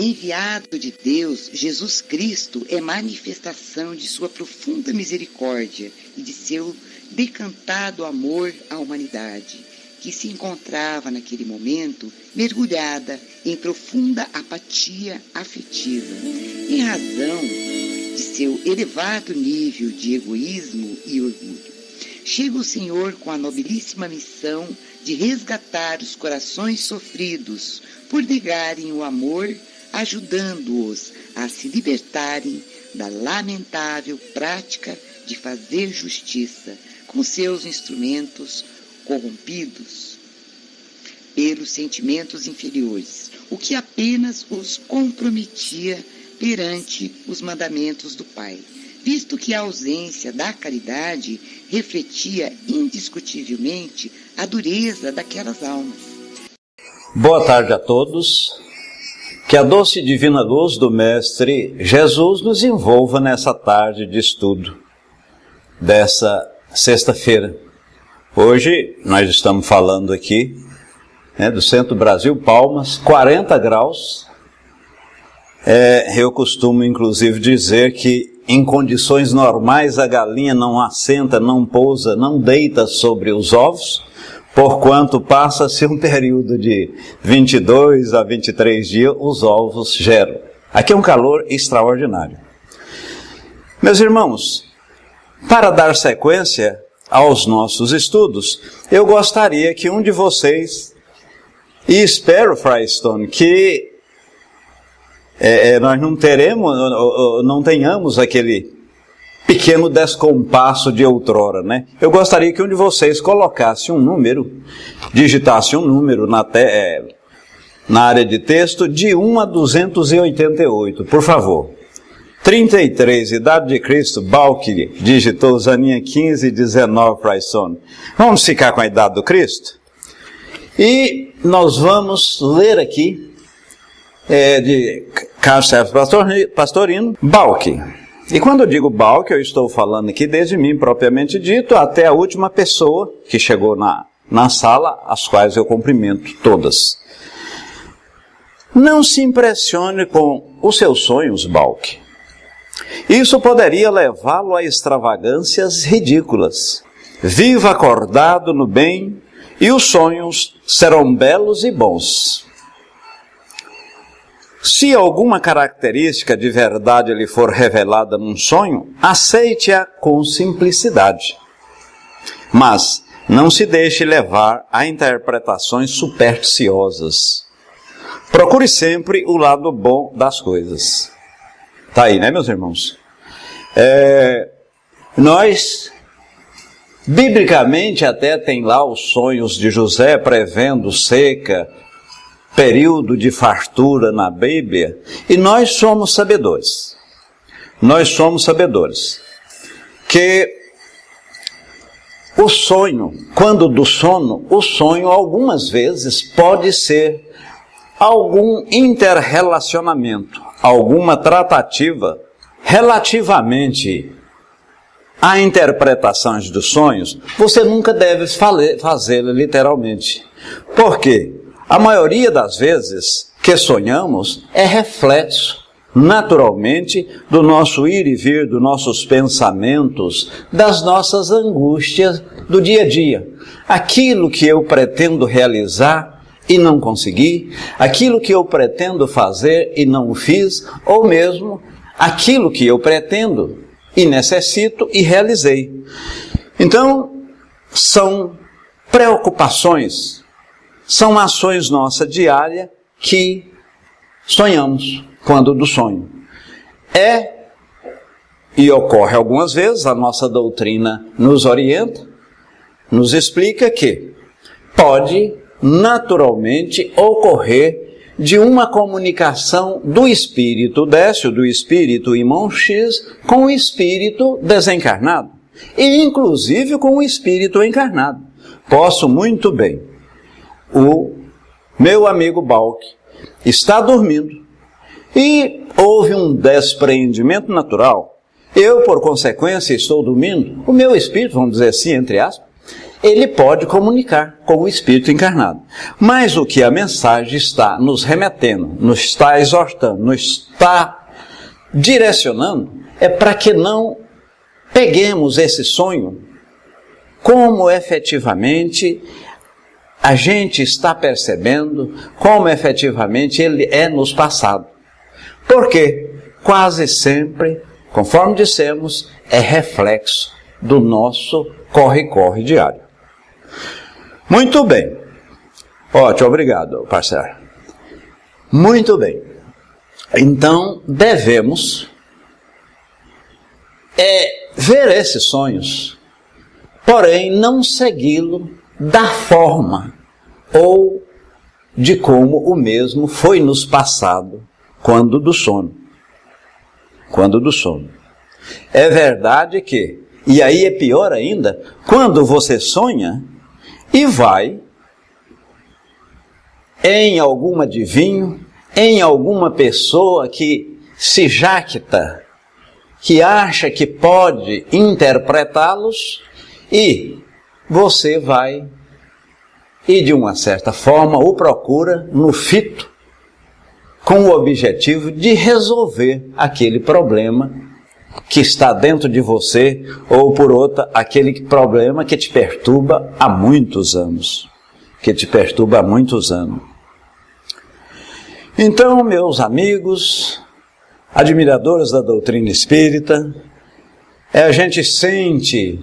enviado de Deus, Jesus Cristo é manifestação de sua profunda misericórdia e de seu decantado amor à humanidade, que se encontrava naquele momento mergulhada em profunda apatia afetiva, em razão de seu elevado nível de egoísmo e orgulho. Chega o Senhor com a nobilíssima missão de resgatar os corações sofridos por negarem o amor, ajudando-os a se libertarem da lamentável prática de fazer justiça com seus instrumentos corrompidos pelos sentimentos inferiores, o que apenas os comprometia perante os mandamentos do Pai, visto que a ausência da caridade refletia indiscutivelmente a dureza daquelas almas. Boa tarde a todos. Que a doce e divina luz do Mestre Jesus nos envolva nessa tarde de estudo dessa sexta-feira. Hoje nós estamos falando aqui do centro do Brasil, Palmas, 40 graus. Eu costumo inclusive dizer que em condições normais a galinha não assenta, não pousa, não deita sobre os ovos, porquanto passa-se um período de 22 a 23 dias, os ovos geram. Aqui é um calor extraordinário. Meus irmãos, para dar sequência aos nossos estudos, eu gostaria que um de vocês, e espero, Frystone, que nós não tenhamos aquele pequeno descompasso de outrora, né? Eu gostaria que um de vocês colocasse um número, digitasse um número na área de texto de 1 a 288, por favor. 33, Idade de Cristo, Balque digitou, Zaninha 15, 19, Frystone. Vamos ficar com a Idade do Cristo? E nós vamos ler aqui, de Carlos Sérgio Pastorino, Balque. E quando eu digo Balque, eu estou falando aqui desde mim propriamente dito até a última pessoa que chegou na sala, as quais eu cumprimento todas. Não se impressione com os seus sonhos, Balque. Isso poderia levá-lo a extravagâncias ridículas. Viva acordado no bem e os sonhos serão belos e bons. Se alguma característica de verdade lhe for revelada num sonho, aceite-a com simplicidade. Mas não se deixe levar a interpretações supersticiosas. Procure sempre o lado bom das coisas. Tá aí, né, meus irmãos? Nós, biblicamente, até tem lá os sonhos de José prevendo seca, período de fartura na Bíblia, e nós somos sabedores. Nós somos sabedores que o sonho, quando do sono, o sonho algumas vezes pode ser algum interrelacionamento, alguma tratativa relativamente a interpretações dos sonhos. Você nunca deve fazê-la literalmente. Por quê? A maioria das vezes que sonhamos é reflexo, naturalmente, do nosso ir e vir, dos nossos pensamentos, das nossas angústias do dia a dia. Aquilo que eu pretendo realizar e não consegui, aquilo que eu pretendo fazer e não fiz, ou mesmo aquilo que eu pretendo e necessito e realizei. Então, são preocupações, são ações nossas diárias que sonhamos quando do sonho. E ocorre algumas vezes, a nossa doutrina nos orienta, nos explica que pode naturalmente ocorrer de uma comunicação do espírito Décio, do espírito irmão X, com o espírito desencarnado, e inclusive com o espírito encarnado. Posso muito bem. O meu amigo Balque está dormindo e houve um despreendimento natural. Eu, por consequência, estou dormindo. O meu espírito, vamos dizer assim, entre aspas, ele pode comunicar com o Espírito encarnado. Mas o que a mensagem está nos remetendo, nos está exortando, nos está direcionando, é para que não peguemos esse sonho como efetivamente a gente está percebendo, como efetivamente ele é nos passado. Porque quase sempre, conforme dissemos, é reflexo do nosso corre-corre diário. Muito bem. Ótimo, obrigado, parceiro. Muito bem. Então, devemos ver esses sonhos, porém não segui-lo da forma ou de como o mesmo foi nos passado quando do sono. Quando do sono. É verdade que, e aí é pior ainda, quando você sonha e vai em algum adivinho, em alguma pessoa que se jacta, que acha que pode interpretá-los, e você vai e de uma certa forma o procura no fito, com o objetivo de resolver aquele problema que está dentro de você, ou por outra, aquele problema que te perturba há muitos anos. Então, meus amigos, admiradores da doutrina espírita, a gente sente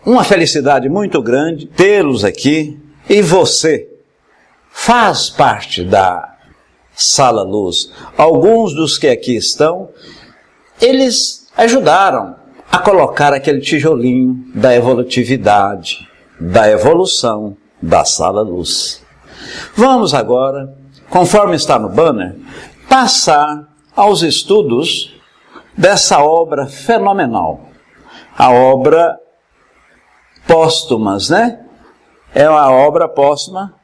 uma felicidade muito grande tê-los aqui, e você faz parte da Sala Luz. Alguns dos que aqui estão, eles ajudaram a colocar aquele tijolinho da evolutividade, da evolução da Sala Luz. Vamos agora, conforme está no banner, passar aos estudos dessa obra fenomenal. A obra Póstumas, né? É uma obra póstuma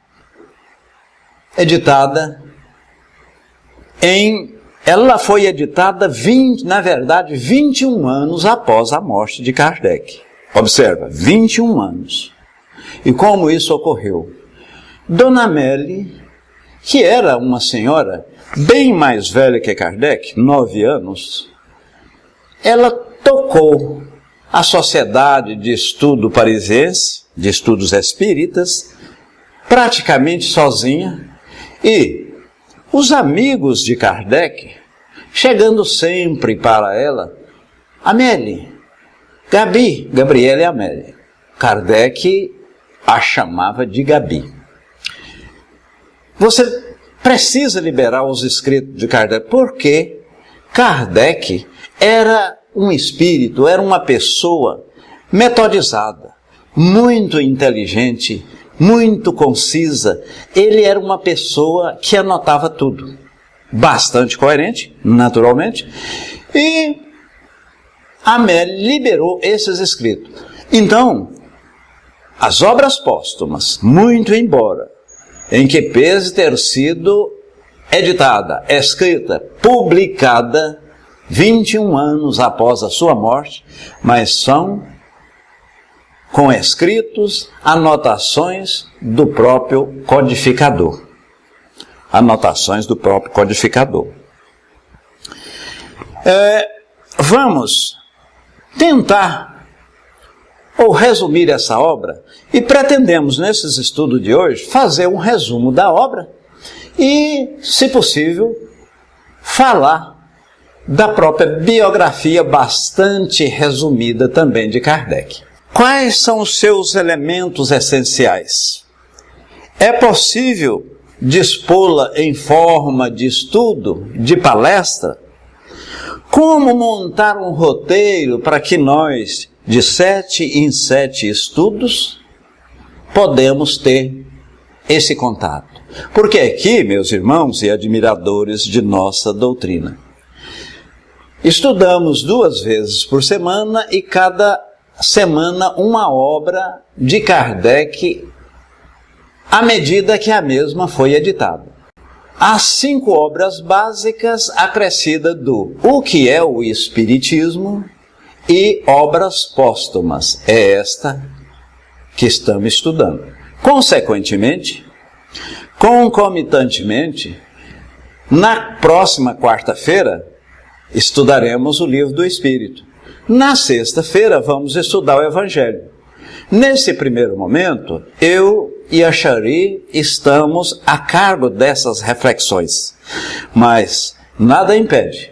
editada ela foi editada 21 anos após a morte de Kardec. Observa, 21 anos. E como isso ocorreu? Dona Amélie, que era uma senhora bem mais velha que Kardec, 9 anos, ela tocou a Sociedade de Estudo Parisiense, de Estudos Espíritas, praticamente sozinha, e os amigos de Kardec, chegando sempre para ela, Amélie, Gabriela e Amélie. Kardec a chamava de Gabi. Você precisa liberar os escritos de Kardec, porque Kardec era um espírito, era uma pessoa metodizada, muito inteligente, muito concisa. Ele era uma pessoa que anotava tudo, bastante coerente, naturalmente, e Amélie liberou esses escritos. Então, as obras póstumas, muito embora, em que pese ter sido editada, escrita, publicada 21 anos após a sua morte, mas são com escritos, anotações do próprio codificador. Anotações do próprio codificador. Vamos tentar ou resumir essa obra, e pretendemos nesses estudos de hoje fazer um resumo da obra e, se possível, falar da própria biografia bastante resumida também de Kardec. Quais são os seus elementos essenciais? É possível dispô-la em forma de estudo, de palestra? Como montar um roteiro para que nós, de 7 em 7 estudos, podemos ter esse contato? Porque aqui, meus irmãos e admiradores de nossa doutrina, estudamos 2 vezes por semana e cada semana uma obra de Kardec à medida que a mesma foi editada. As 5 obras básicas acrescidas do O que é o Espiritismo e obras póstumas. É esta que estamos estudando. Consequentemente, concomitantemente, na próxima quarta-feira, estudaremos o livro do Espírito. Na sexta-feira, vamos estudar o Evangelho. Nesse primeiro momento, eu e a Shari estamos a cargo dessas reflexões. Mas nada impede.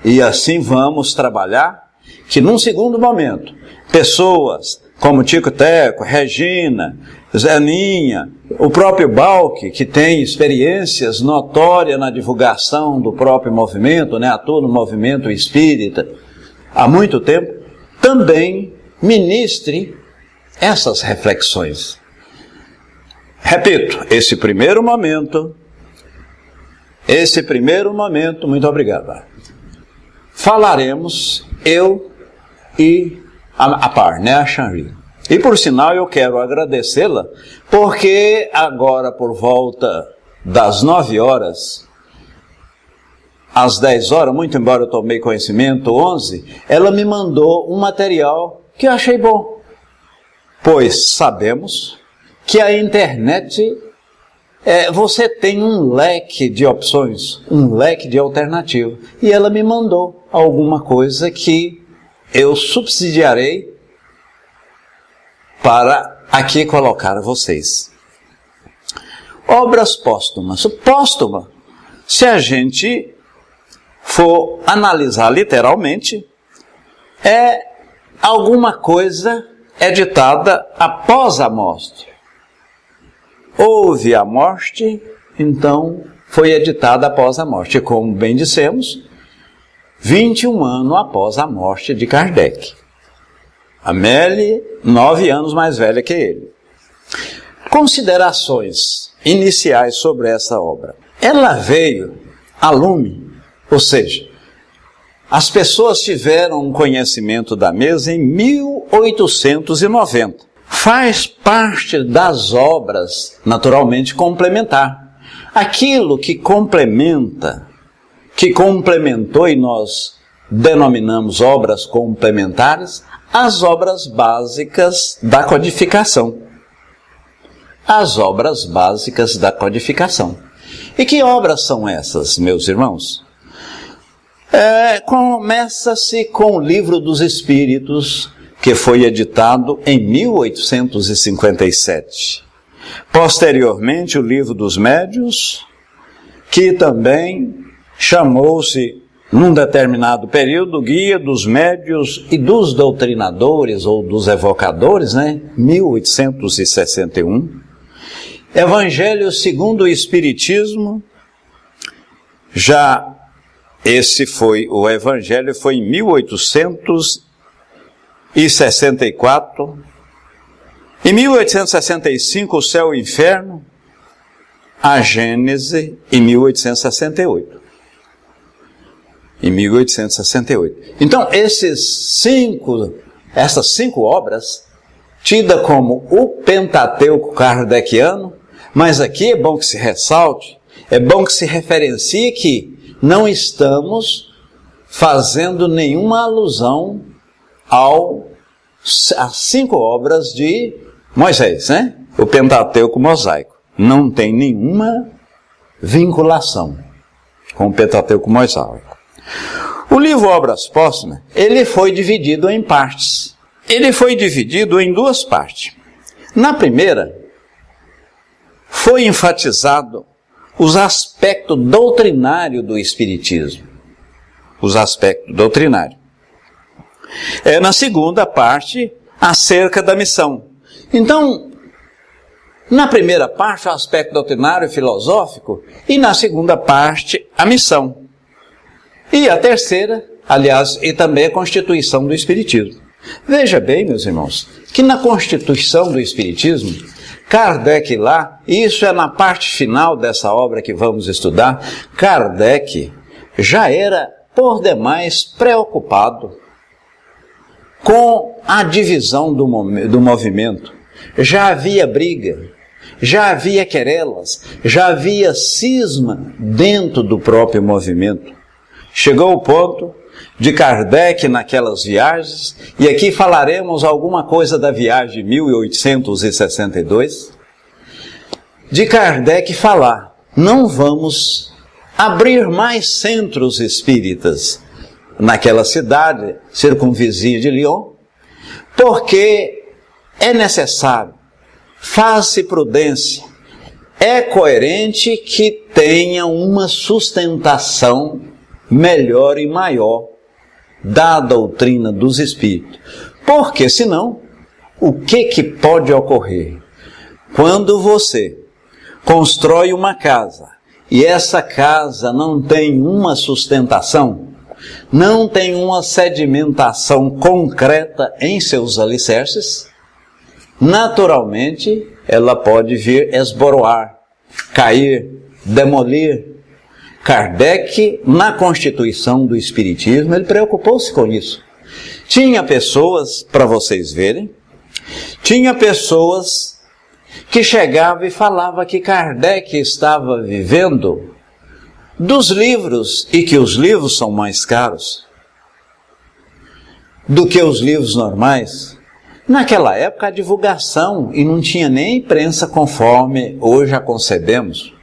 E assim vamos trabalhar que num segundo momento, pessoas como Tico Teco, Regina, Zeninha, o próprio Balque, que tem experiências notórias na divulgação do próprio movimento, atua no movimento espírita há muito tempo, também ministre essas reflexões. Repito, esse primeiro momento, muito obrigado, falaremos eu e a par, a Shari. E por sinal eu quero agradecê-la, porque agora por volta das 9 horas, às 10 horas, muito embora eu tomei conhecimento, 11, ela me mandou um material que eu achei bom. Pois sabemos que a internet, você tem um leque de opções, um leque de alternativas. E ela me mandou alguma coisa que eu subsidiarei para aqui colocar a vocês. Obras póstumas. Póstuma, se a gente for analisar literalmente, é alguma coisa editada após a morte. Houve a morte, então foi editada após a morte. Como bem dissemos, 21 anos após a morte de Kardec. Amélie, 9 anos mais velha que ele. Considerações iniciais sobre essa obra. Ela veio a lume, ou seja, as pessoas tiveram um conhecimento da mesa em 1890. Faz parte das obras, naturalmente, complementar. Aquilo que complementa, que complementou, e nós denominamos obras complementares, as obras básicas da codificação. As obras básicas da codificação. E que obras são essas, meus irmãos? Começa-se com o Livro dos Espíritos, que foi editado em 1857. Posteriormente, o Livro dos Médiuns, que também chamou-se, num determinado período, Guia dos Médiuns e dos Doutrinadores, ou dos Evocadores, 1861. Evangelho segundo o Espiritismo, o Evangelho foi em 1864. Em 1865, o Céu e o Inferno, a Gênese, em 1868. Em 1868. Então, essas 5 obras, tidas como o Pentateuco kardeciano, mas aqui é bom que se ressalte, é bom que se referencie que não estamos fazendo nenhuma alusão às 5 obras de Moisés, o Pentateuco mosaico. Não tem nenhuma vinculação com o Pentateuco mosaico. O livro Obras Póstumas, ele foi dividido em partes. Ele foi dividido em 2 partes. Na primeira, foi enfatizado os aspectos doutrinários do Espiritismo. Os aspectos doutrinários. Na segunda parte, acerca da missão. Então, na primeira parte, o aspecto doutrinário e filosófico, e na segunda parte, a missão. E a terceira, aliás, e também a constituição do Espiritismo. Veja bem, meus irmãos, que na constituição do Espiritismo, Kardec lá, e isso é na parte final dessa obra que vamos estudar, Kardec já era, por demais, preocupado com a divisão do movimento. Já havia briga, já havia querelas, já havia cisma dentro do próprio movimento. Chegou o ponto de Kardec naquelas viagens, e aqui falaremos alguma coisa da viagem de 1862, de Kardec falar: não vamos abrir mais centros espíritas naquela cidade circunvizinha de Lyon, porque é necessário, faz-se prudência, é coerente que tenha uma sustentação melhor e maior da doutrina dos espíritos. Porque senão, o que pode ocorrer? Quando você constrói uma casa e essa casa não tem uma sustentação, não tem uma sedimentação concreta em seus alicerces, naturalmente ela pode vir esboroar, cair, demolir. Kardec, na Constituição do Espiritismo, ele preocupou-se com isso. Tinha pessoas, para vocês verem, tinha pessoas que chegavam e falavam que Kardec estava vivendo dos livros, e que os livros são mais caros do que os livros normais. Naquela época a divulgação, e não tinha nem imprensa conforme hoje a concebemos.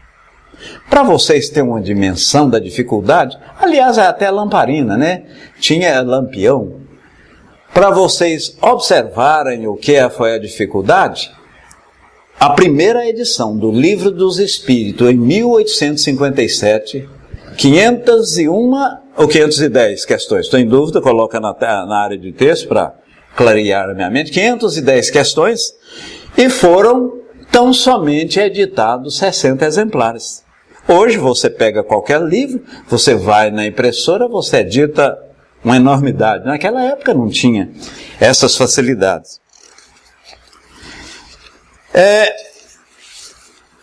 Para vocês terem uma dimensão da dificuldade, aliás, até lamparina, né? Tinha lampião. Para vocês observarem o que foi a dificuldade, a primeira edição do Livro dos Espíritos, em 1857, 501 ou 510 questões, estou em dúvida, coloca na área de texto para clarear a minha mente, 510 questões, e foram tão somente editados 60 exemplares. Hoje você pega qualquer livro, você vai na impressora, você edita uma enormidade. Naquela época não tinha essas facilidades.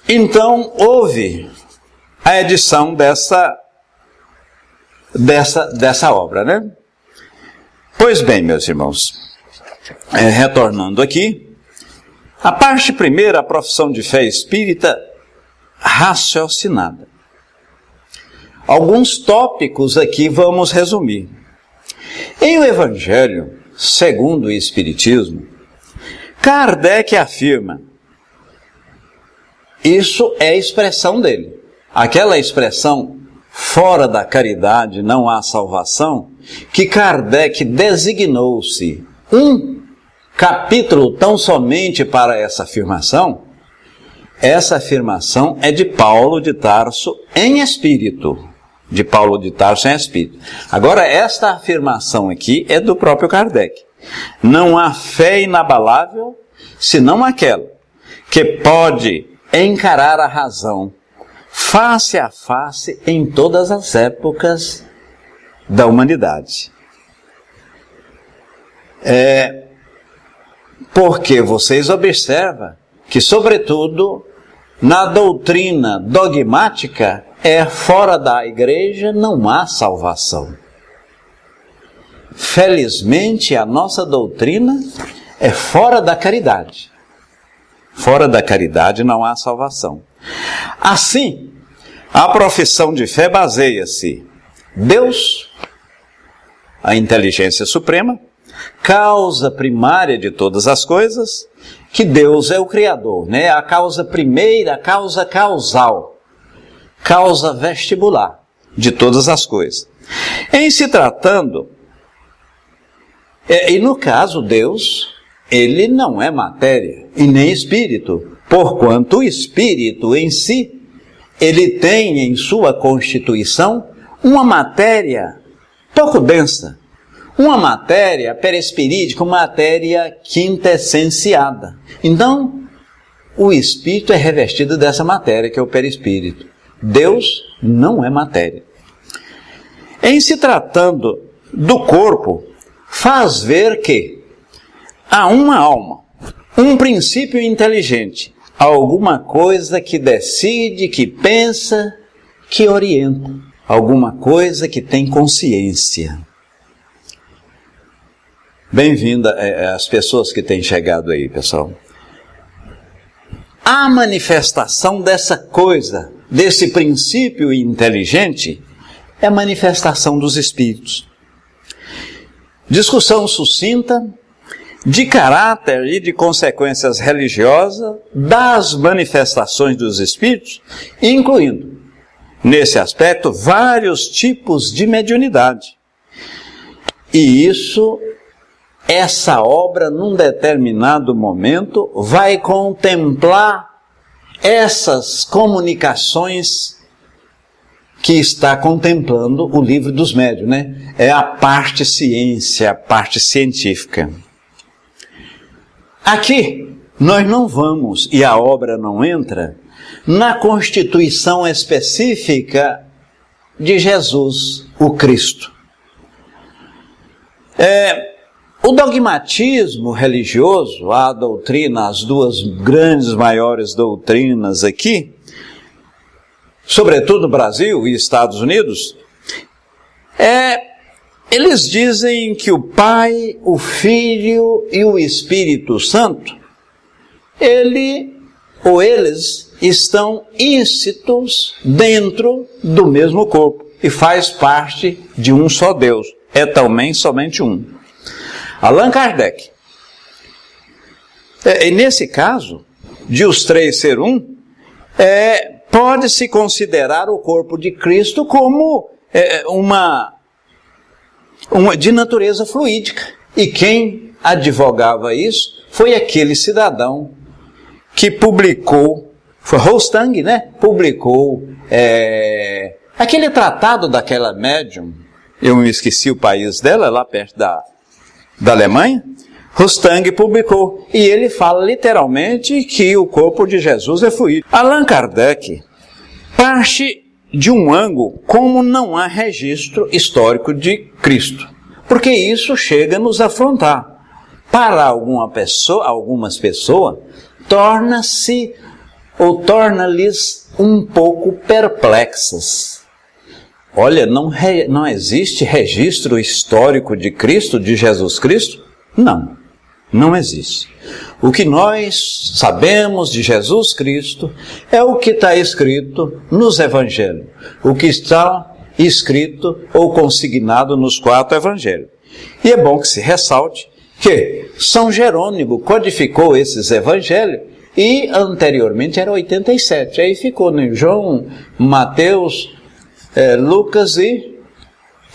Então houve a edição dessa obra, né? Pois bem, meus irmãos, retornando aqui, a parte primeira, a profissão de fé espírita raciocinada. Alguns tópicos aqui vamos resumir. Em o Evangelho segundo o Espiritismo, Kardec afirma, isso é expressão dele, aquela expressão fora da caridade não há salvação, que Kardec designou-se um capítulo tão somente para essa afirmação é de Paulo de Tarso em espírito. De Paulo de Tarso em espírito. Agora, esta afirmação aqui é do próprio Kardec. Não há fé inabalável, senão aquela que pode encarar a razão face a face em todas as épocas da humanidade. Porque vocês observam que, sobretudo, na doutrina dogmática, fora da igreja não há salvação. Felizmente, a nossa doutrina é fora da caridade. Fora da caridade não há salvação. Assim, a profissão de fé baseia-se Deus, a inteligência suprema, causa primária de todas as coisas, que Deus é o Criador, né? A causa primeira, a causa causal, causa vestibular de todas as coisas. Em se tratando, e no caso Deus, ele não é matéria e nem espírito, porquanto o espírito em si, ele tem em sua constituição uma matéria pouco densa, uma matéria perispirídica, uma matéria quintessenciada. Então, o espírito é revestido dessa matéria que é o perispírito. Deus não é matéria. Em se tratando do corpo, faz ver que há uma alma, um princípio inteligente, alguma coisa que decide, que pensa, que orienta, alguma coisa que tem consciência. Bem-vinda às pessoas que têm chegado aí, pessoal. A manifestação dessa coisa, desse princípio inteligente, é a manifestação dos espíritos. discussão sucinta, de caráter e de consequências religiosas das manifestações dos Espíritos, incluindo, nesse aspecto, vários tipos de mediunidade. E essa obra, num determinado momento, vai contemplar essas comunicações que está contemplando o livro dos médiuns, né? É a parte ciência, a parte científica. Aqui, nós não vamos, e a obra não entra, na constituição específica de Jesus, o Cristo. O dogmatismo religioso, a doutrina, as duas grandes maiores doutrinas aqui, sobretudo no Brasil e Estados Unidos, eles dizem que o Pai, o Filho e o Espírito Santo, eles estão íncitos dentro do mesmo corpo e faz parte de um só Deus. É também somente um. Allan Kardec. E nesse caso, de os três ser um, pode-se considerar o corpo de Cristo como uma de natureza fluídica. E quem advogava isso foi aquele cidadão que publicou, foi Rostang, né? Publicou aquele tratado daquela médium, eu me esqueci o país dela, lá perto da Alemanha. Rostang publicou, e ele fala literalmente que o corpo de Jesus é fluido. Allan Kardec parte de um ângulo como não há registro histórico de Cristo, porque isso chega a nos afrontar. Para algumas pessoas, torna-se ou torna-lhes um pouco perplexas. Olha, não existe registro histórico de Cristo, de Jesus Cristo? Não existe. O que nós sabemos de Jesus Cristo é o que está escrito nos Evangelhos, o que está escrito ou consignado nos 4 Evangelhos. E é bom que se ressalte que São Jerônimo codificou esses Evangelhos e anteriormente era 87. Aí ficou em João, Mateus, Lucas e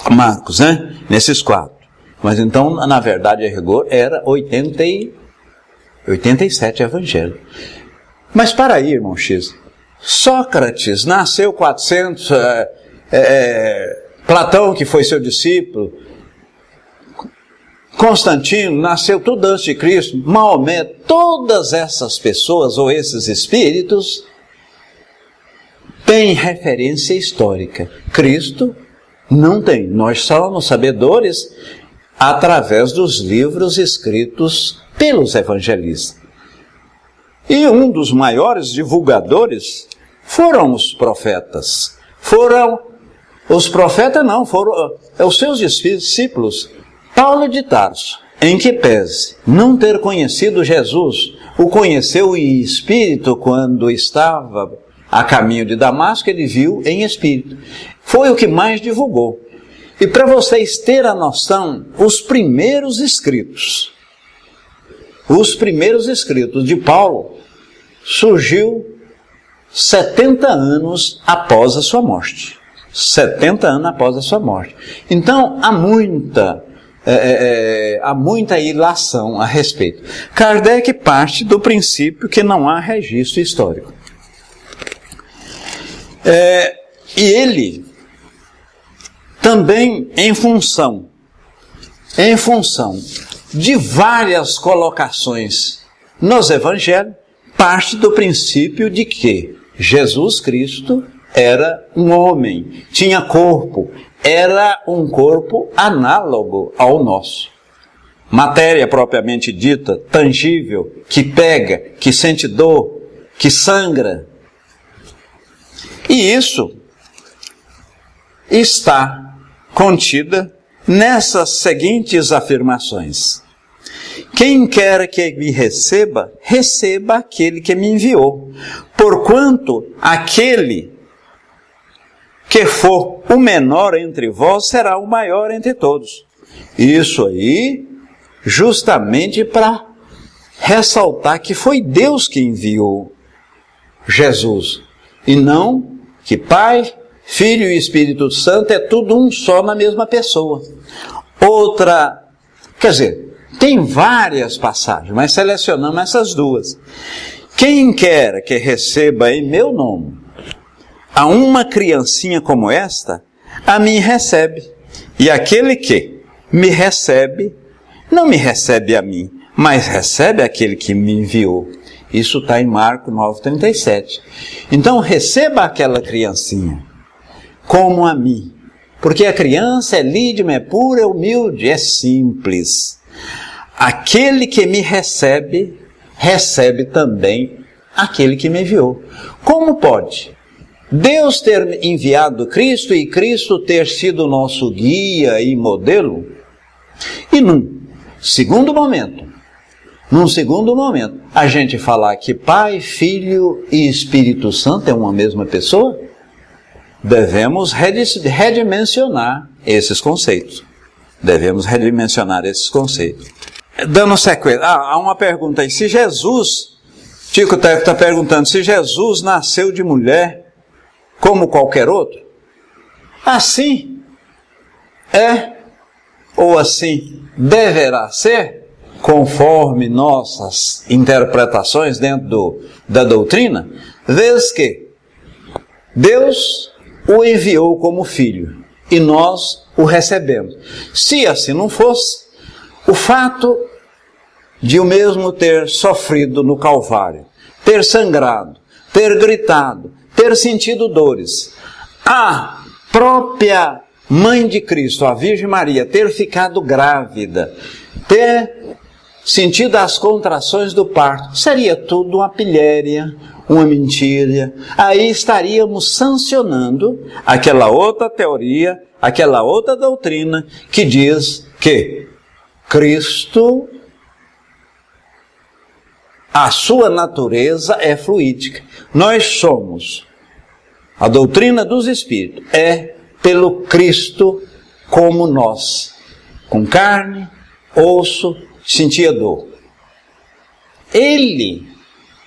Marcos, né? Nesses 4. Mas então, na verdade, a rigor, era 87 Evangelhos. Mas para aí, irmão X, Sócrates nasceu 400, Platão, que foi seu discípulo, Constantino nasceu tudo antes de Cristo, Maomé, todas essas pessoas ou esses espíritos têm referência histórica. Cristo não tem. Nós somos sabedores através dos livros escritos pelos evangelistas. E um dos maiores divulgadores foram os profetas. Foram os seus discípulos. Paulo de Tarso, em que pese não ter conhecido Jesus, o conheceu em espírito quando estava a caminho de Damasco, ele viu em espírito. Foi o que mais divulgou. E para vocês terem a noção, os primeiros escritos de Paulo surgiu 70 anos após a sua morte. 70 anos após a sua morte. Então, há muita ilação a respeito. Kardec parte do princípio que não há registro histórico. E ele também, em função de várias colocações nos evangelhos, parte do princípio de que Jesus Cristo era um homem, tinha corpo, era um corpo análogo ao nosso. Matéria propriamente dita, tangível, que pega, que sente dor, que sangra. E isso está contida nessas seguintes afirmações. Quem quer que me receba, receba aquele que me enviou. Porquanto aquele que for o menor entre vós será o maior entre todos. Isso aí, justamente para ressaltar que foi Deus que enviou Jesus, e não que Pai, Filho e Espírito Santo é tudo um só na mesma pessoa. Outra, quer dizer, tem várias passagens, mas selecionamos essas duas. Quem quer que receba em meu nome a uma criancinha como esta, a mim recebe. E aquele que me recebe, não me recebe a mim, mas recebe aquele que me enviou. Isso está em Marcos 9,37. Então receba aquela criancinha como a mim. Porque a criança é lídima, é pura, é humilde, é simples. Aquele que me recebe, recebe também aquele que me enviou. Como pode Deus ter enviado Cristo e Cristo ter sido nosso guia e modelo? E num segundo momento, a gente falar que Pai, Filho e Espírito Santo é uma mesma pessoa? Devemos redimensionar esses conceitos. Dando sequência, há uma pergunta aí. Se Jesus, Tico Teco está perguntando, se Jesus nasceu de mulher como qualquer outro? Assim é, ou assim deverá ser, conforme nossas interpretações dentro da doutrina, vez que Deus o enviou como filho e nós o recebemos. Se assim não fosse, o fato de o mesmo ter sofrido no Calvário, ter sangrado, ter gritado, ter sentido dores, a própria mãe de Cristo, a Virgem Maria, ter ficado grávida, ter sentido as contrações do parto, seria tudo uma pilhéria, uma mentira. Aí estaríamos sancionando aquela outra teoria, aquela outra doutrina que diz que Cristo, a sua natureza é fluídica. Nós somos, a doutrina dos Espíritos é pelo Cristo como nós, com carne, osso, sentia dor.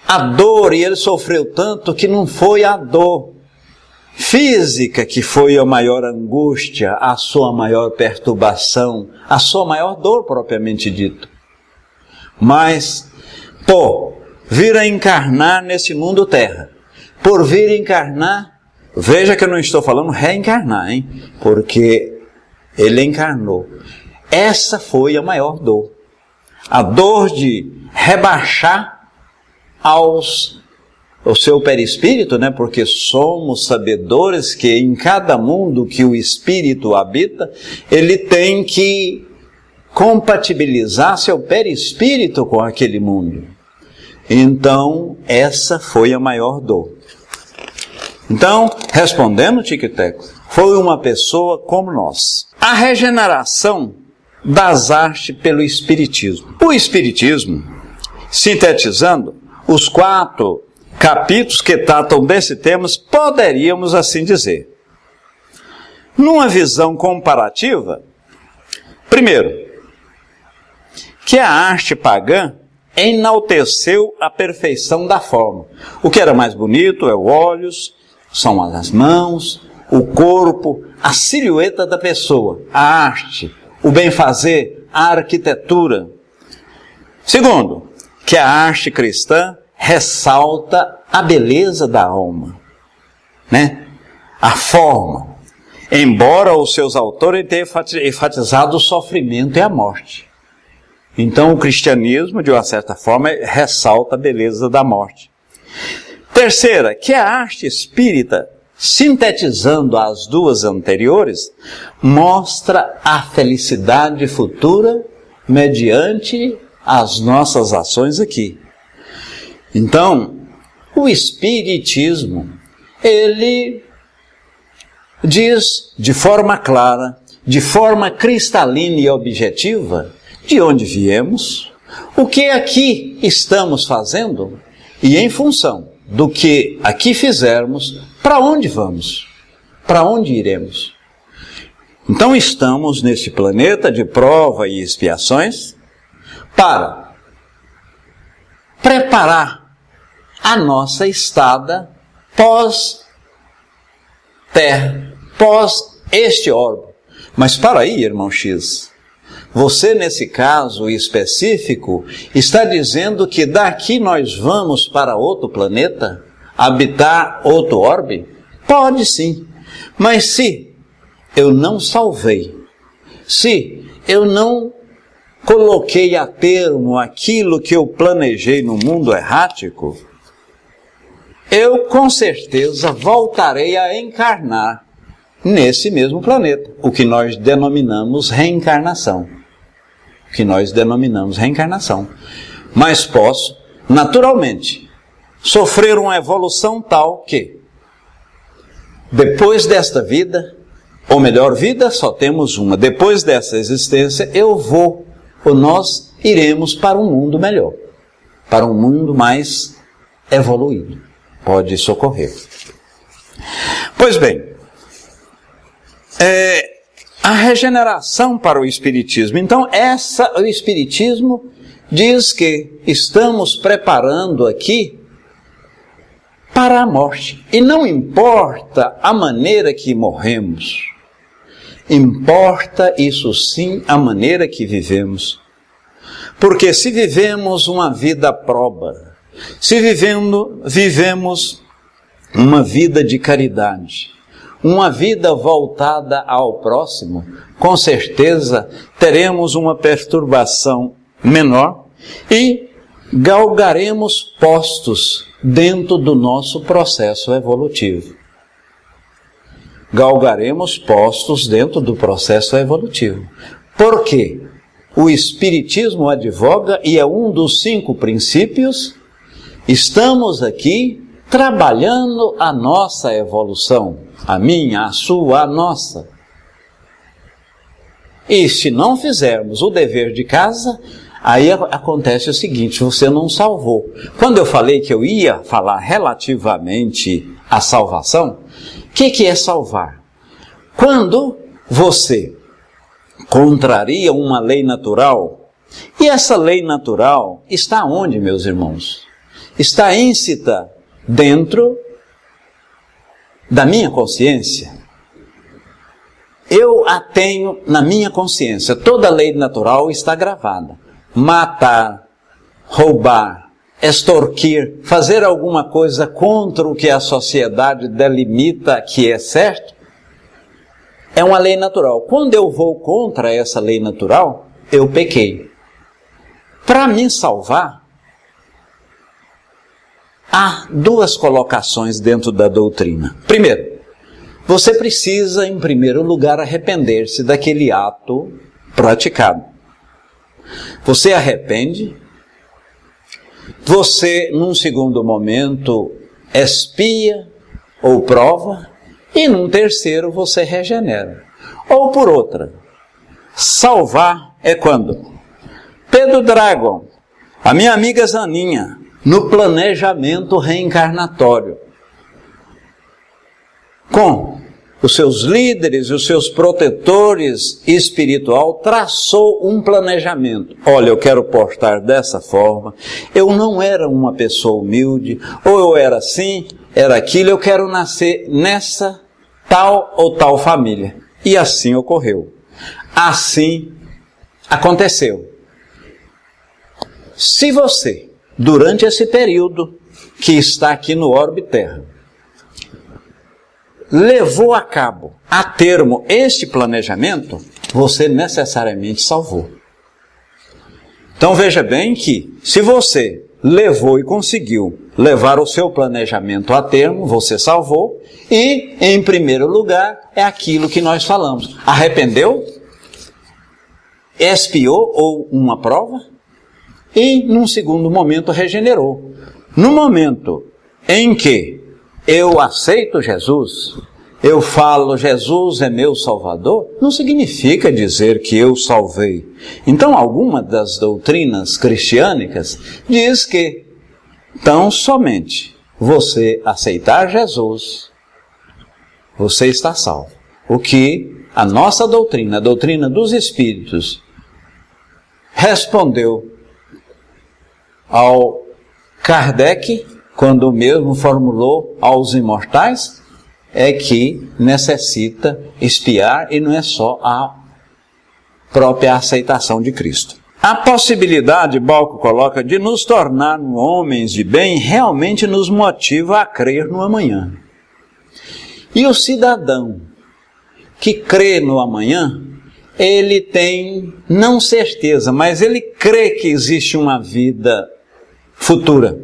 A dor, e ele sofreu tanto que não foi a dor física que foi a maior angústia, a sua maior perturbação, a sua maior dor propriamente dito. Mas, por vir a encarnar nesse mundo terra, por vir a encarnar, veja que eu não estou falando reencarnar, hein? Porque ele encarnou. Essa foi a maior dor. A dor de rebaixar o seu perispírito, né? Porque somos sabedores que em cada mundo que o espírito habita, ele tem que compatibilizar seu perispírito com aquele mundo. Então, essa foi a maior dor. Então, respondendo Tico-Teco, foi uma pessoa como nós. A regeneração das artes pelo Espiritismo. O Espiritismo, sintetizando, os 4 capítulos que tratam desse tema, poderíamos assim dizer. Numa visão comparativa, primeiro, que a arte pagã enalteceu a perfeição da forma. O que era mais bonito é os olhos, são as mãos, o corpo, a silhueta da pessoa, a arte, o bem-fazer, a arquitetura. Segundo, que a arte cristã ressalta a beleza da alma, né? A forma, embora os seus autores tenham enfatizado o sofrimento e a morte. Então o cristianismo, de uma certa forma, ressalta a beleza da morte. Terceira, que a arte espírita, sintetizando as duas anteriores, mostra a felicidade futura mediante as nossas ações aqui. Então, o Espiritismo, ele diz de forma clara, de forma cristalina e objetiva, de onde viemos, o que aqui estamos fazendo e em função do que aqui fizermos, para onde vamos, para onde iremos. Então estamos neste planeta de prova e expiações para preparar a nossa estada pós-terra, pós este orbe. Mas para aí, irmão X, você nesse caso específico está dizendo que daqui nós vamos para outro planeta, habitar outro orbe? Pode sim, mas se eu não salvei, se eu não coloquei a termo aquilo que eu planejei no mundo errático, eu com certeza voltarei a encarnar nesse mesmo planeta, o que nós denominamos reencarnação. Mas posso, naturalmente, sofrer uma evolução tal que, depois desta vida, ou melhor, vida só temos uma, depois dessa existência, nós iremos para um mundo melhor, para um mundo mais evoluído. Pode socorrer. Pois bem, a regeneração para o Espiritismo. Então, o Espiritismo diz que estamos preparando aqui para a morte. E não importa a maneira que morremos, importa, isso sim, a maneira que vivemos. Porque se vivemos uma vida proba, se vivemos uma vida de caridade, uma vida voltada ao próximo, com certeza teremos uma perturbação menor e galgaremos postos dentro do nosso processo evolutivo. Por quê? O Espiritismo advoga, e é um dos 5 princípios, estamos aqui trabalhando a nossa evolução, a minha, a sua, a nossa. E se não fizermos o dever de casa, aí acontece o seguinte: você não salvou. Quando eu falei que eu ia falar relativamente à salvação, o que é salvar? Quando você contraria uma lei natural, e essa lei natural está onde, meus irmãos? Está íncita dentro da minha consciência. Eu a tenho na minha consciência. Toda lei natural está gravada. Matar, roubar, extorquir, fazer alguma coisa contra o que a sociedade delimita que é certo, é uma lei natural. Quando eu vou contra essa lei natural, eu pequei. Para me salvar, há 2 colocações dentro da doutrina. Primeiro, você precisa, em primeiro lugar, arrepender-se daquele ato praticado. Você arrepende, você, num segundo momento, expia ou prova, e num terceiro você regenera. Ou por outra, salvar é quando? Pedro Dragon, a minha amiga Zaninha, no planejamento reencarnatório, com os seus líderes e os seus protetores espiritual, traçou um planejamento. Olha, eu quero portar dessa forma, eu não era uma pessoa humilde, ou eu era assim, era aquilo, eu quero nascer nessa tal ou tal família. E assim ocorreu. Assim aconteceu. Se você, durante esse período que está aqui no orbe Terra, levou a cabo, a termo, este planejamento, você necessariamente salvou. Então veja bem que, se você levou e conseguiu levar o seu planejamento a termo, você salvou, e, em primeiro lugar, é aquilo que nós falamos. Arrependeu? Expiou ou uma prova? E, num segundo momento, regenerou. No momento em que eu aceito Jesus, eu falo, Jesus é meu Salvador, não significa dizer que eu salvei. Então, alguma das doutrinas cristiânicas diz que, tão somente você aceitar Jesus, você está salvo. O que a nossa doutrina, a doutrina dos Espíritos, respondeu ao Kardec, quando o mesmo formulou aos imortais, é que necessita expiar, e não é só a própria aceitação de Cristo. A possibilidade, Balco coloca, de nos tornar homens de bem realmente nos motiva a crer no amanhã. E o cidadão que crê no amanhã, ele tem, não certeza, mas ele crê que existe uma vida futura.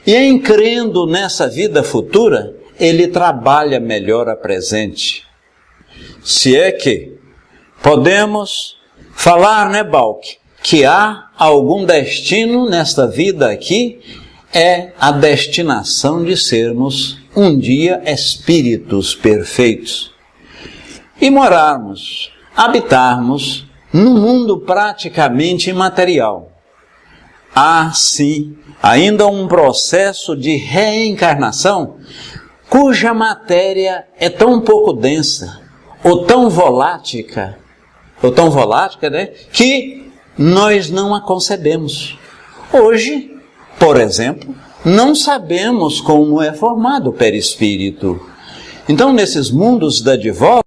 E em crendo nessa vida futura, ele trabalha melhor a presente. Se é que podemos falar, né, Balque, que há algum destino nesta vida aqui, é a destinação de sermos um dia espíritos perfeitos e morarmos, habitarmos num mundo praticamente imaterial. Há, sim, ainda um processo de reencarnação cuja matéria é tão pouco densa, ou tão volátil, né, que nós não a concebemos. Hoje, por exemplo, não sabemos como é formado o perispírito. Então, nesses mundos da divórcio,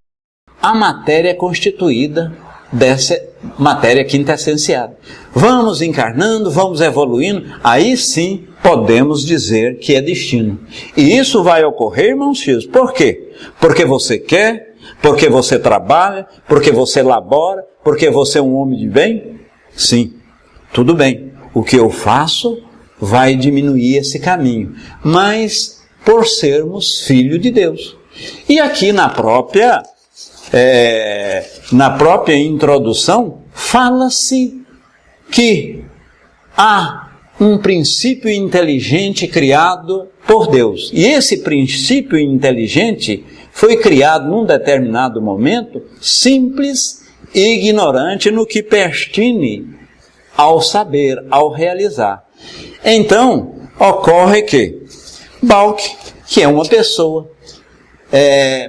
a matéria é constituída dessa matéria quintessenciada. Vamos encarnando, vamos evoluindo, aí sim podemos dizer que é destino. E isso vai ocorrer, irmãos filhos, por quê? Porque você quer, porque você trabalha, porque você labora, porque você é um homem de bem? Sim, tudo bem. O que eu faço vai diminuir esse caminho, mas por sermos filhos de Deus. E aqui na própria introdução, fala-se que há um princípio inteligente criado por Deus. E esse princípio inteligente foi criado num determinado momento, simples e ignorante no que pertine ao saber, ao realizar. Então, ocorre que Balque, que é uma pessoa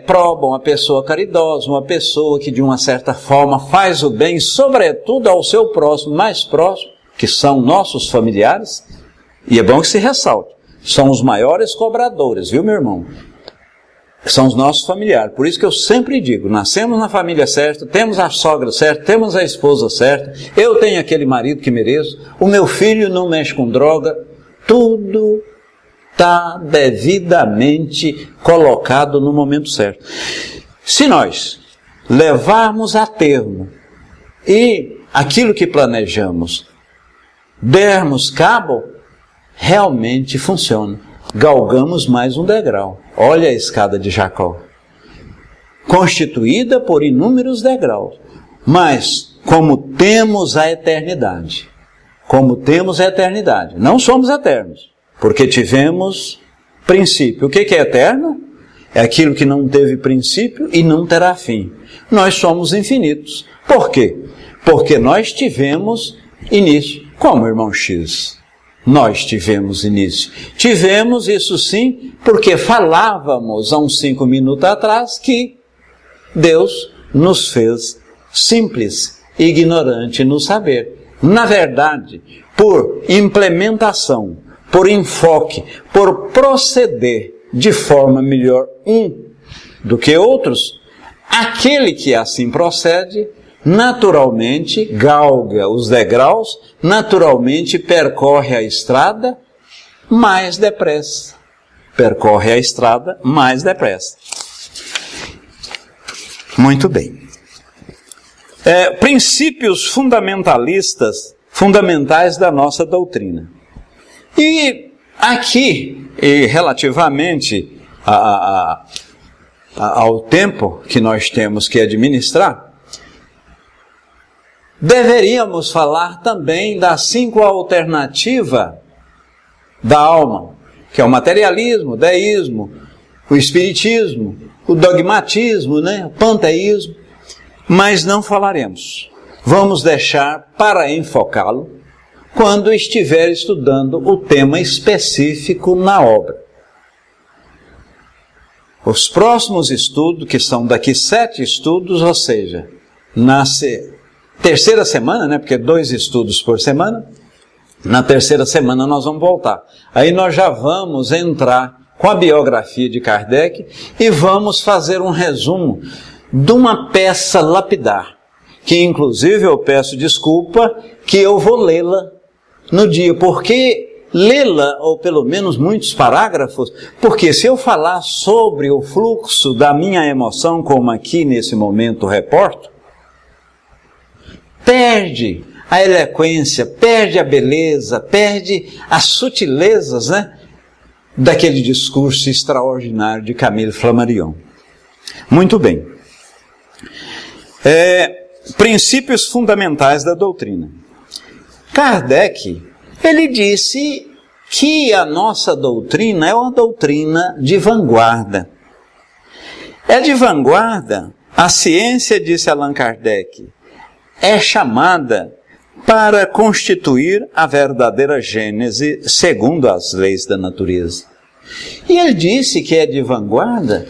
proba, uma pessoa caridosa, uma pessoa que de uma certa forma faz o bem, sobretudo ao seu próximo, mais próximo, que são nossos familiares, e é bom que se ressalte, são os maiores cobradores, viu, meu irmão? São os nossos familiares. Por isso que eu sempre digo, nascemos na família certa, temos a sogra certa, temos a esposa certa, eu tenho aquele marido que mereço, o meu filho não mexe com droga, tudo está devidamente colocado no momento certo. Se nós levarmos a termo e aquilo que planejamos dermos cabo, realmente funciona. Galgamos mais um degrau. Olha a escada de Jacó, constituída por inúmeros degraus. Mas, como temos a eternidade, não somos eternos, porque tivemos princípio. O que é eterno? É aquilo que não teve princípio e não terá fim. Nós somos infinitos. Por quê? Porque nós tivemos início. Como, irmão X? Nós tivemos início. Tivemos isso sim, porque falávamos há uns 5 minutos atrás que Deus nos fez simples, ignorante no saber. Na verdade, por implementação, por enfoque, por proceder de forma melhor do que outros, aquele que assim procede, naturalmente galga os degraus, naturalmente percorre a estrada mais depressa. Muito bem. Princípios fundamentais da nossa doutrina. E aqui, relativamente ao tempo que nós temos que administrar, deveríamos falar também das 5 alternativas da alma, que é o materialismo, o deísmo, o espiritismo, o dogmatismo, o panteísmo, mas não falaremos. Vamos deixar para enfocá-lo quando estiver estudando o tema específico na obra. Os próximos estudos, que são daqui 7 estudos, ou seja, na terceira semana, né, porque 2 estudos por semana, na terceira semana nós vamos voltar. Aí nós já vamos entrar com a biografia de Kardec e vamos fazer um resumo de uma peça lapidar, que inclusive eu peço desculpa que eu vou lê-la no dia, porque lê-la, ou pelo menos muitos parágrafos, porque se eu falar sobre o fluxo da minha emoção, como aqui nesse momento reporto, perde a eloquência, perde a beleza, perde as sutilezas, né, daquele discurso extraordinário de Camille Flammarion. Muito bem. Princípios fundamentais da doutrina. Kardec, ele disse que a nossa doutrina é uma doutrina de vanguarda. É de vanguarda, a ciência, disse Allan Kardec, é chamada para constituir a verdadeira gênese segundo as leis da natureza. E ele disse que é de vanguarda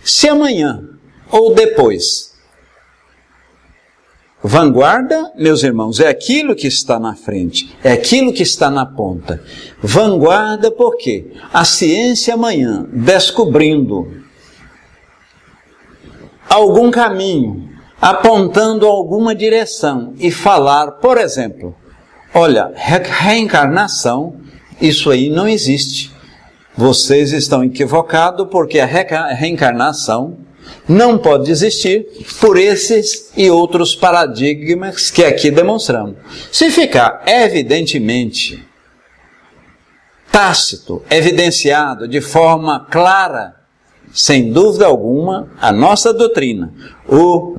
se amanhã ou depois. Vanguarda, meus irmãos, é aquilo que está na frente, é aquilo que está na ponta. Vanguarda porque a ciência amanhã, descobrindo algum caminho, apontando alguma direção e falar, por exemplo, olha, reencarnação, isso aí não existe. Vocês estão equivocados porque a reencarnação não pode existir por esses e outros paradigmas que aqui demonstramos. Se ficar evidentemente tácito, evidenciado de forma clara, sem dúvida alguma, a nossa doutrina, o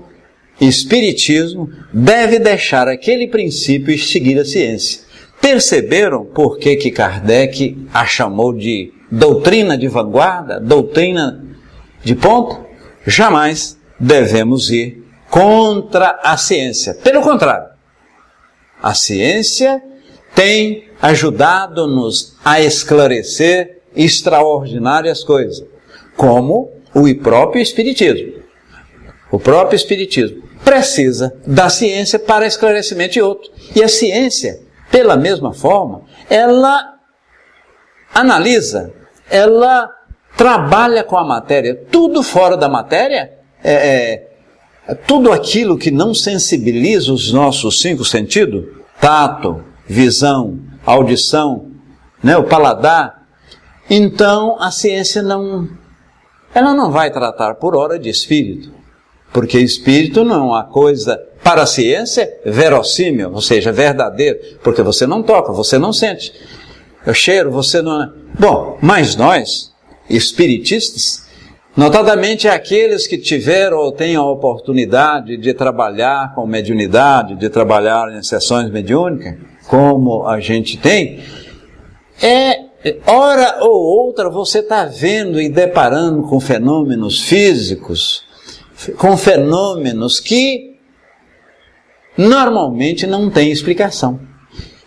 Espiritismo, deve deixar aquele princípio e seguir a ciência. Perceberam por que Kardec a chamou de doutrina de vanguarda, doutrina de ponta? Jamais devemos ir contra a ciência. Pelo contrário, a ciência tem ajudado-nos a esclarecer extraordinárias coisas, como o próprio Espiritismo. O próprio Espiritismo precisa da ciência para esclarecimento de outro. E a ciência, pela mesma forma, ela analisa, ela trabalha com a matéria. Tudo fora da matéria, tudo aquilo que não sensibiliza os nossos 5 sentidos, tato, visão, audição, né, o paladar, então a ciência ela não vai tratar por hora de espírito, porque espírito não é uma coisa, para a ciência, verossímil, ou seja, verdadeiro, porque você não toca, você não sente, o cheiro, você não... Bom, mas nós, espiritistas, notadamente aqueles que tiveram ou têm a oportunidade de trabalhar com mediunidade, de trabalhar em sessões mediúnicas, como a gente tem, hora ou outra você está vendo e deparando com fenômenos físicos, com fenômenos que normalmente não têm explicação.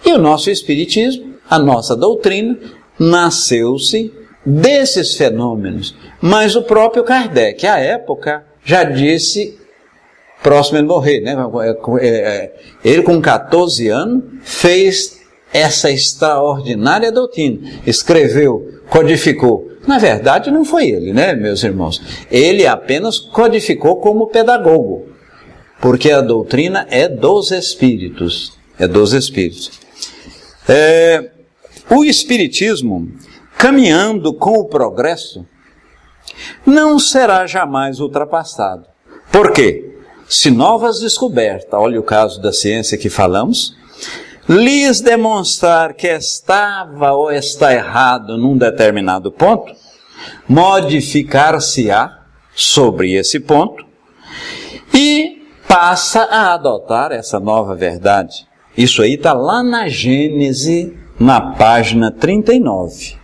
E o nosso Espiritismo, a nossa doutrina, nasceu-se desses fenômenos. Mas o próprio Kardec, à época, já disse, próximo a ele morrer, né? Ele com 14 anos fez essa extraordinária doutrina, escreveu, codificou. Na verdade não foi ele, né, meus irmãos? Ele apenas codificou como pedagogo, porque a doutrina é dos Espíritos, o Espiritismo, caminhando com o progresso, não será jamais ultrapassado. Por quê? Se novas descobertas, olha o caso da ciência que falamos, lhes demonstrar que estava ou está errado num determinado ponto, modificar-se-á sobre esse ponto e passa a adotar essa nova verdade. Isso aí está lá na Gênese, na página 39.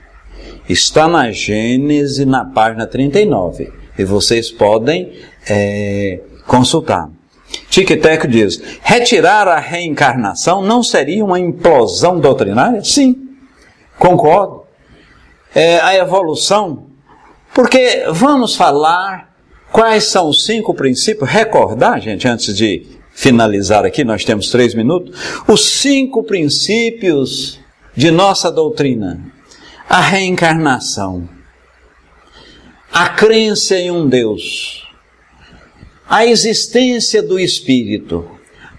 Está na Gênese, na página 39. E vocês podem consultar. Tic-Teco diz, retirar a reencarnação não seria uma implosão doutrinária? Sim, concordo. A evolução Porque vamos falar quais são os 5 princípios, recordar, gente, antes de finalizar aqui, nós temos 3 minutos, os 5 princípios de nossa doutrina: a reencarnação, a crença em um Deus, a existência do Espírito,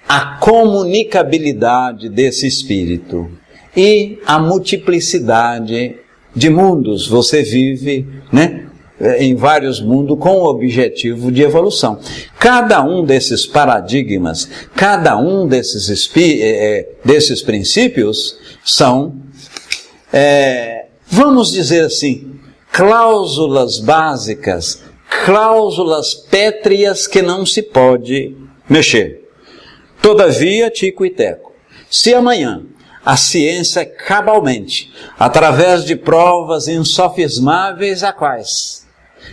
a comunicabilidade desse Espírito e a multiplicidade de mundos. Você vive, em vários mundos com o objetivo de evolução. Cada um desses paradigmas, cada um desses princípios são, vamos dizer assim, cláusulas básicas, cláusulas pétreas que não se pode mexer. Todavia, tico e teco, se amanhã a ciência cabalmente, através de provas insofismáveis a quais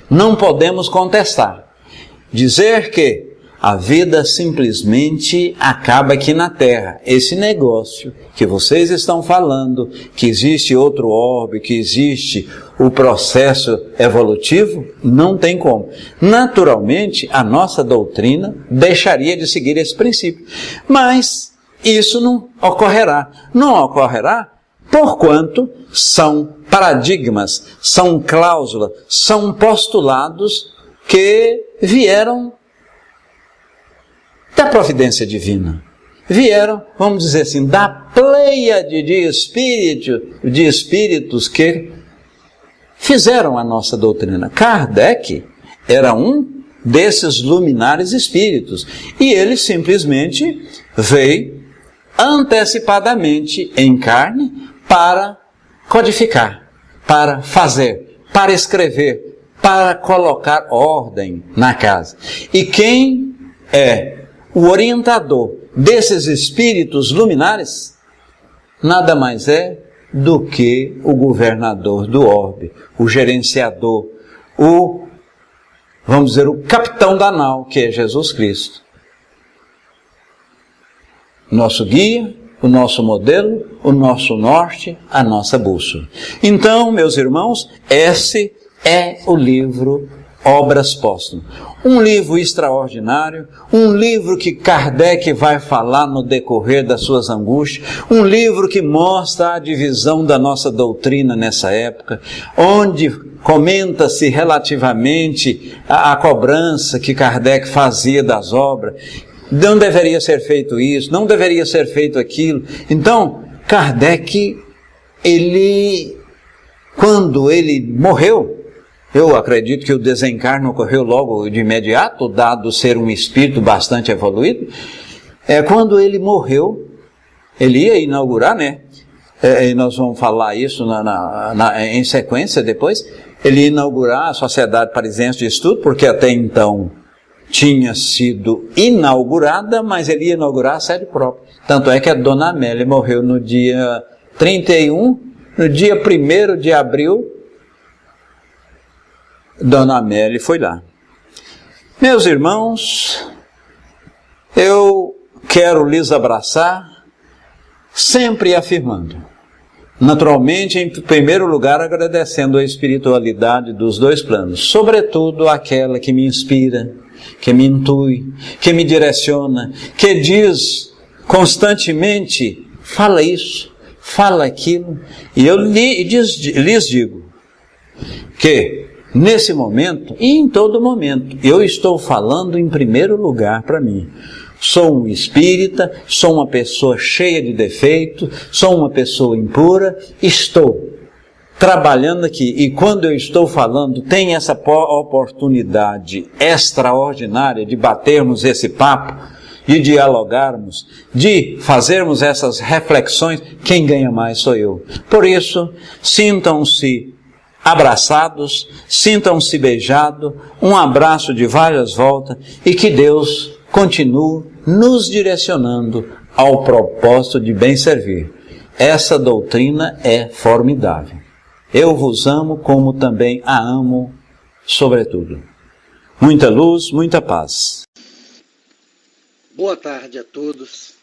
não podemos contestar, dizer que a vida simplesmente acaba aqui na Terra, esse negócio que vocês estão falando, que existe outro orbe, que existe o processo evolutivo, não tem como. Naturalmente, a nossa doutrina deixaria de seguir esse princípio, mas isso não ocorrerá. Não ocorrerá porquanto são paradigmas, são cláusulas, são postulados que vieram da providência divina. Vieram, vamos dizer assim, da pleiade de espíritos que fizeram a nossa doutrina. Kardec era um desses luminares espíritos e ele simplesmente veio antecipadamente em carne para codificar, para fazer, para escrever, para colocar ordem na casa. E quem é o orientador desses espíritos luminares nada mais é do que o governador do orbe, o gerenciador, vamos dizer, o capitão da nau, que é Jesus Cristo. Nosso guia, o nosso modelo, o nosso norte, a nossa bússola. Então, meus irmãos, esse é o livro Obras Póstumas. Um livro extraordinário, um livro que Kardec vai falar no decorrer das suas angústias, um livro que mostra a divisão da nossa doutrina nessa época, onde comenta-se relativamente à cobrança que Kardec fazia das obras. Não deveria ser feito isso, não deveria ser feito aquilo. Então, Kardec, quando ele morreu, eu acredito que o desencarne ocorreu logo de imediato, dado ser um espírito bastante evoluído. Quando ele morreu, ele ia inaugurar, e nós vamos falar isso em sequência depois, ele ia inaugurar a Sociedade Parisiense de Estudo, porque até então tinha sido inaugurada, mas ele ia inaugurar a sede própria. Tanto é que a Dona Amélia morreu no dia 31, no dia 1º de abril, Dona Amélia foi lá. Meus irmãos, eu quero lhes abraçar, sempre afirmando, naturalmente, em primeiro lugar, agradecendo a espiritualidade dos 2 planos, sobretudo aquela que me inspira, que me intui, que me direciona, que diz constantemente, fala isso, fala aquilo, e eu lhes digo que nesse momento e em todo momento, eu estou falando em primeiro lugar para mim. Sou um espírita, sou uma pessoa cheia de defeitos, sou uma pessoa impura, estou trabalhando aqui. E quando eu estou falando, tem essa oportunidade extraordinária de batermos esse papo, de dialogarmos, de fazermos essas reflexões. Quem ganha mais sou eu. Por isso, sintam-se abraçados, sintam-se beijados, um abraço de várias voltas e que Deus continue nos direcionando ao propósito de bem servir. Essa doutrina é formidável. Eu vos amo como também a amo, sobretudo. Muita luz, muita paz. Boa tarde a todos.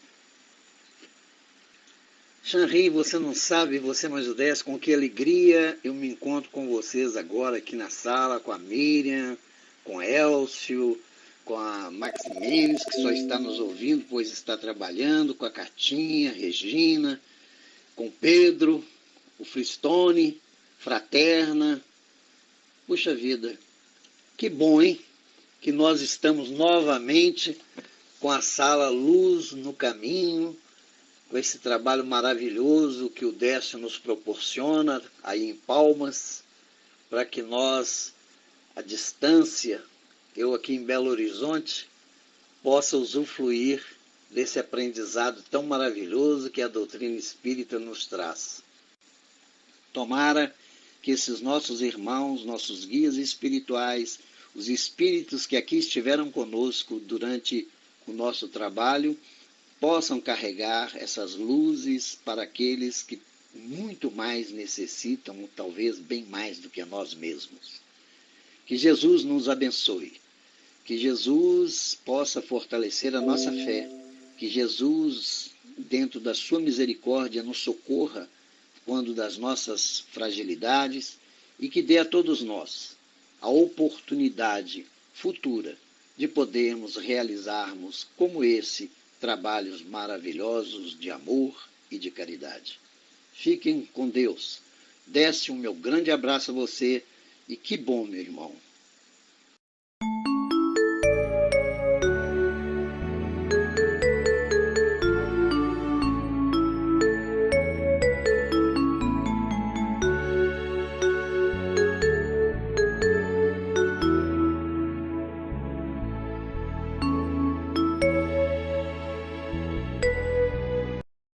Xanri, você não sabe, você mais o 10, com que alegria eu me encontro com vocês agora aqui na sala, com a Miriam, com a Elcio, com a Maximilius, que só está nos ouvindo, pois está trabalhando, com a Catinha, Regina, com Pedro, o Fristone, Fraterna. Puxa vida, que bom, hein? Que nós estamos novamente com a sala Luz no Caminho, com esse trabalho maravilhoso que o Décio nos proporciona aí em Palmas, para que nós, à distância, eu aqui em Belo Horizonte, possa usufruir desse aprendizado tão maravilhoso que a doutrina espírita nos traz. Tomara que esses nossos irmãos, nossos guias espirituais, os espíritos que aqui estiveram conosco durante o nosso trabalho, possam carregar essas luzes para aqueles que muito mais necessitam, talvez bem mais do que nós mesmos. Que Jesus nos abençoe, que Jesus possa fortalecer a nossa fé, que Jesus, dentro da sua misericórdia, nos socorra quando das nossas fragilidades e que dê a todos nós a oportunidade futura de podermos realizarmos como esse trabalhos maravilhosos de amor e de caridade. Fiquem com Deus. Desce um meu grande abraço a você e que bom, meu irmão.